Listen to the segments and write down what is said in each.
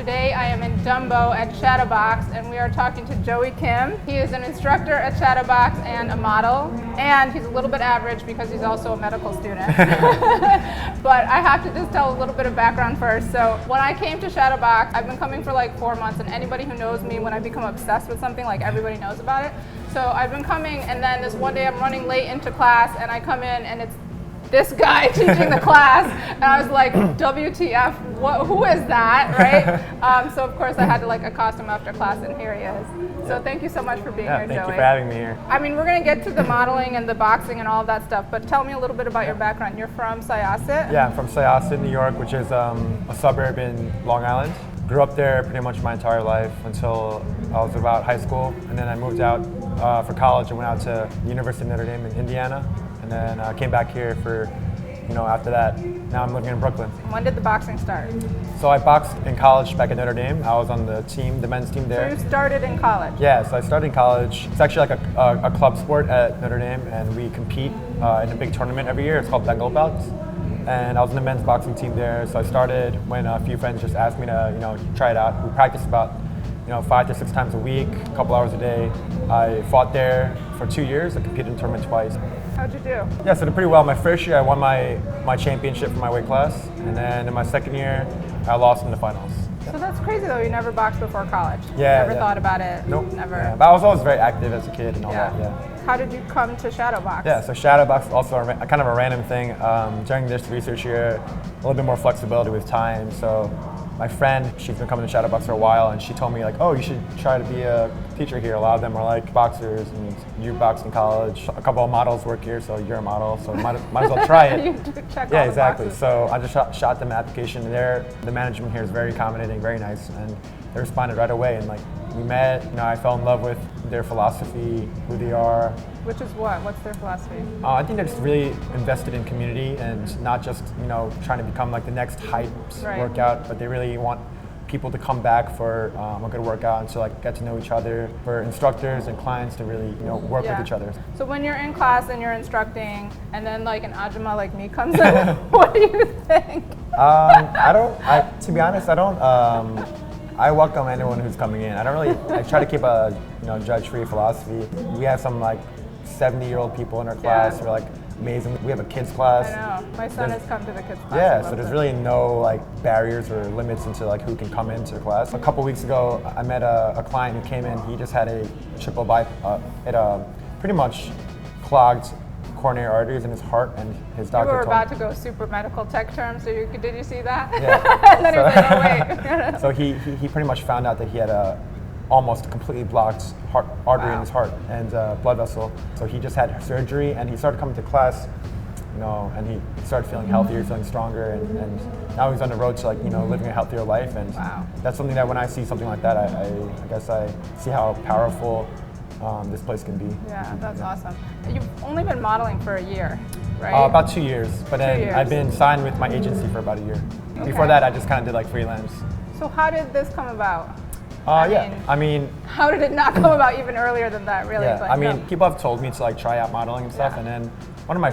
Today I am in Dumbo at Shadowbox and we are talking to Joey Kim. He is an instructor at Shadowbox and a model, and he's a little bit average because he's also a medical student. But I have to just tell a little bit of background first. So when I came to Shadowbox, I've been coming for like 4 months, and anybody who knows me, when I become obsessed with something, like everybody knows about it. So I've been coming, and then this one day I'm running late into class and I come in and it's this guy teaching the class, and I was like, WTF, who is that, right? So of course I had to like accost him after class, and here he is. So thank you so much for being here, Joey. Thank you for having me here. I mean, we're gonna get to the modeling and the boxing and all of that stuff, but tell me a little bit about your background. You're from Syosset? Yeah, I'm from Syosset, New York, which is a suburb in Long Island. Grew up there pretty much my entire life until I was about high school, and then I moved out for college and went out to the University of Notre Dame in Indiana. And then I came back here for, after that, now I'm living in Brooklyn. When did the boxing start? So I boxed in college back at Notre Dame. I was on the team, the men's team there. So you started in college? Yeah, so I started in college. It's actually like a club sport at Notre Dame, and we compete in a big tournament every year. It's called Bengal Belts. And I was in the men's boxing team there. So I started when a few friends just asked me to, try it out. We practiced about 5 to 6 times a week, a couple hours a day. I fought there for 2 years. I competed in the tournament twice. How'd you do? Yeah, so did pretty well. My first year, I won my championship for my weight class, and then in my second year, I lost in the finals. So that's crazy though, you never boxed before college? Yeah. Never thought about it? Nope. Never? Yeah, but I was always very active as a kid and all that, yeah. How did you come to Shadowbox? Yeah, so Shadowbox is also kind of a random thing. During this research year, a little bit more flexibility with time, so my friend, she's been coming to Shadowbox for a while, and she told me like, oh, you should try to be a teacher here. A lot of them are like boxers, and you box in college. A couple of models work here, so you're a model, so might as well try it. You check yeah, all the exactly. boxes. So I just shot them an application there. The management here is very accommodating, very nice, and they responded right away. And like we met, I fell in love with their philosophy, who they are. Which is what? What's their philosophy? I think they're just really invested in community and not just trying to become like the next hype workout, but they really want people to come back for a good workout and to like get to know each other. For instructors and clients to really work with each other. So when you're in class and you're instructing, and then like an ajumma like me comes in, what do you think? To be honest, I don't. I welcome anyone who's coming in. I try to keep a judge-free philosophy. We have some like 70-year-old people in our class who are like amazing. We have a kids class. I know. My son has come to the kids class. Yeah, so there's really no like barriers or limits into like who can come into the class. A couple weeks ago, I met a client who came in. He just had a triple bypass. It pretty much clogged coronary arteries in his heart, and his doctor You were told about to go super medical tech terms, so did you see that? Yeah. And then he was like, oh wait. So he pretty much found out that he had a almost completely blocked artery in his heart and blood vessel. So he just had surgery, and he started coming to class, and he started feeling healthier, feeling stronger, and now he's on the road to like living a healthier life. And that's something that when I see something like that, I guess I see how powerful this place can be. Yeah, that's awesome. You've only been modeling for a year, right? About 2 years, but then I've been signed with my agency for about a year. Okay. Before that, I just kind of did like freelance. So how did this come about? I mean, how did it not come about even earlier than that, really? Yeah, I mean, people have told me to like try out modeling and stuff, and then one of my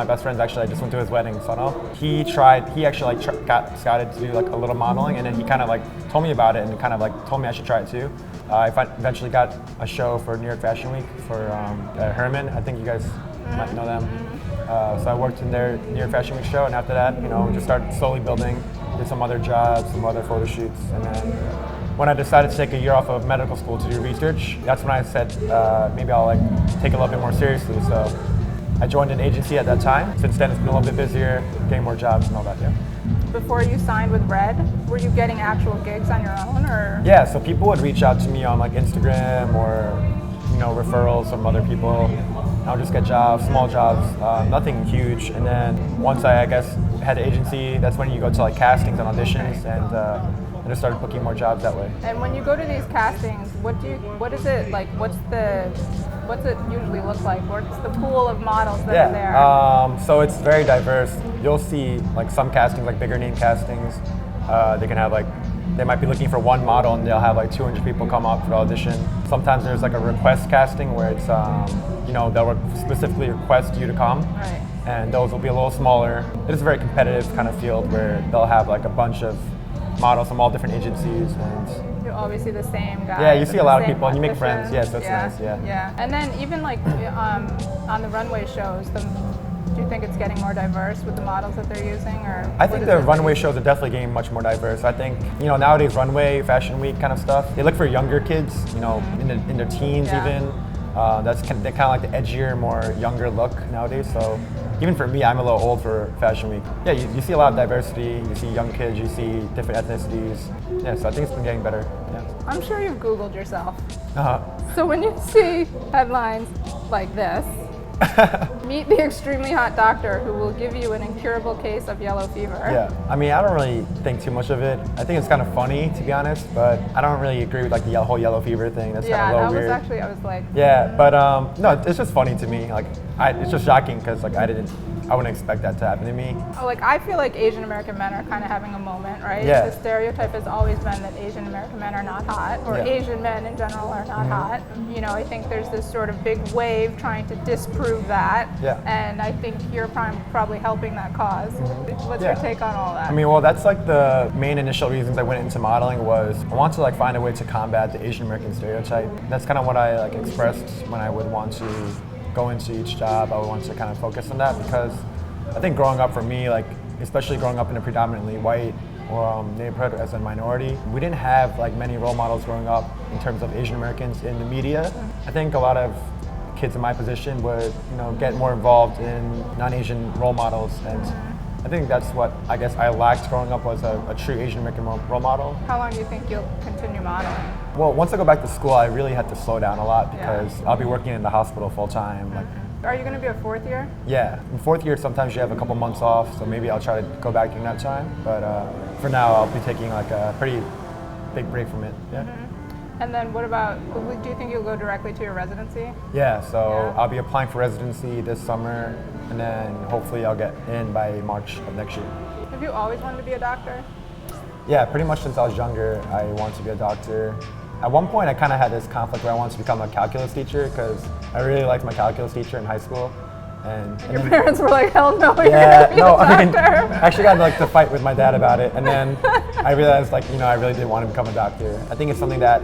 best friends actually, I just went to his wedding, Sono. He actually like got scouted to do like a little modeling, and then he kind of like told me about it and kind of like told me I should try it too. I eventually got a show for New York Fashion Week for Herman. I think you guys might know them. So I worked in their New York Fashion Week show, and after that, just started slowly building. Did some other jobs, some other photo shoots, and then when I decided to take a year off of medical school to do research, that's when I said maybe I'll like take a little bit more seriously. So I joined an agency at that time. Since then, it's been a little bit busier, getting more jobs and all that. Yeah. Before you signed with Red, were you getting actual gigs on your own, or? Yeah, so people would reach out to me on like Instagram or referrals from other people. I'll just get jobs, small jobs, nothing huge. And then once I guess had an agency, that's when you go to like castings and auditions, and I just started booking more jobs that way. And when you go to these castings, what is it like? What's it usually look like? What's the pool of models that are there? So it's very diverse. You'll see like some castings, like bigger name castings. They can have like, they might be looking for one model and they'll have like 200 people come up for the audition. Sometimes there's like a request casting where it's, they'll specifically request you to come. Right. And those will be a little smaller. It is a very competitive kind of field where they'll have like a bunch of models from all different agencies. And You always see the same guy. yeah, you see a lot of people and you make friends. Yes, that's yeah. nice. Yeah. Yeah. And then even like on the runway shows, do you think it's getting more diverse with the models that they're using, or? I think the runway shows are definitely getting much more diverse. I think, nowadays runway, fashion week kind of stuff, they look for younger kids, in their teens Yeah. even. They're kind of like the edgier, more younger look nowadays. So even for me, I'm a little old for fashion week. Yeah, you see a lot of diversity. You see young kids, you see different ethnicities. Yeah, so I think it's been getting better. Yeah. I'm sure you've Googled yourself. Uh-huh. So when you see headlines like this, meet the extremely hot doctor who will give you an incurable case of yellow fever. Yeah, I mean, I don't really think too much of it. I think it's kind of funny, to be honest, but I don't really agree with like the whole yellow fever thing. That's kind of a little weird. I was like, Yeah, but no, it's just funny to me. Like, it's just shocking because like I wouldn't expect that to happen to me. like I feel like Asian American men are kind of having a moment, right? Yeah. The stereotype has always been that Asian American men are not hot, or Yeah. Asian men in general are not hot. I think there's this sort of big wave trying to disprove that, Yeah. and I think you're probably helping that cause. What's your Yeah. take on all that? I mean, well, that's like the main initial reasons I went into modeling was I want to like find a way to combat the Asian American stereotype. That's kind of what I like expressed when I would want to go into each job. I would want to kind of focus on that because I think growing up for me, like especially growing up in a predominantly white or neighborhood as a minority, we didn't have like many role models growing up in terms of Asian Americans in the media. I think a lot of kids in my position would get more involved in non-Asian role models, and I think that's what I guess I lacked growing up was a true Asian American role model. How long do you think you'll continue modeling? Well, once I go back to school, I really had to slow down a lot because I'll be working in the hospital full time. Like, Are you going to be a fourth year? yeah, in fourth year sometimes you have a couple months off, so maybe I'll try to go back during that time. But for now, I'll be taking like a pretty big break from it. Yeah. And then what about, do you think you'll go directly to your residency? Yeah, so Yeah. I'll be applying for residency this summer, and then hopefully I'll get in by March of next year. Have you always wanted to be a doctor? Yeah, pretty much since I was younger, I wanted to be a doctor. At one point, I kind of had this conflict where I wanted to become a calculus teacher because I really liked my calculus teacher in high school. And Your parents were like, hell no, you're yeah, gonna be no, a I mean, doctor. I actually got like to fight with my dad about it, and then I realized like, I really did want to become a doctor. I think it's something that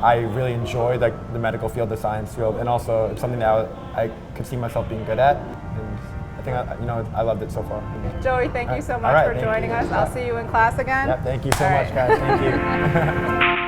I really enjoyed, like the medical field, the science field, and also it's something that I could see myself being good at. And I think I loved it so far. Joey, thank you so All much right, for thank joining you. us. I'll see you in class again. Yeah, thank you so All much, right. guys. Thank you.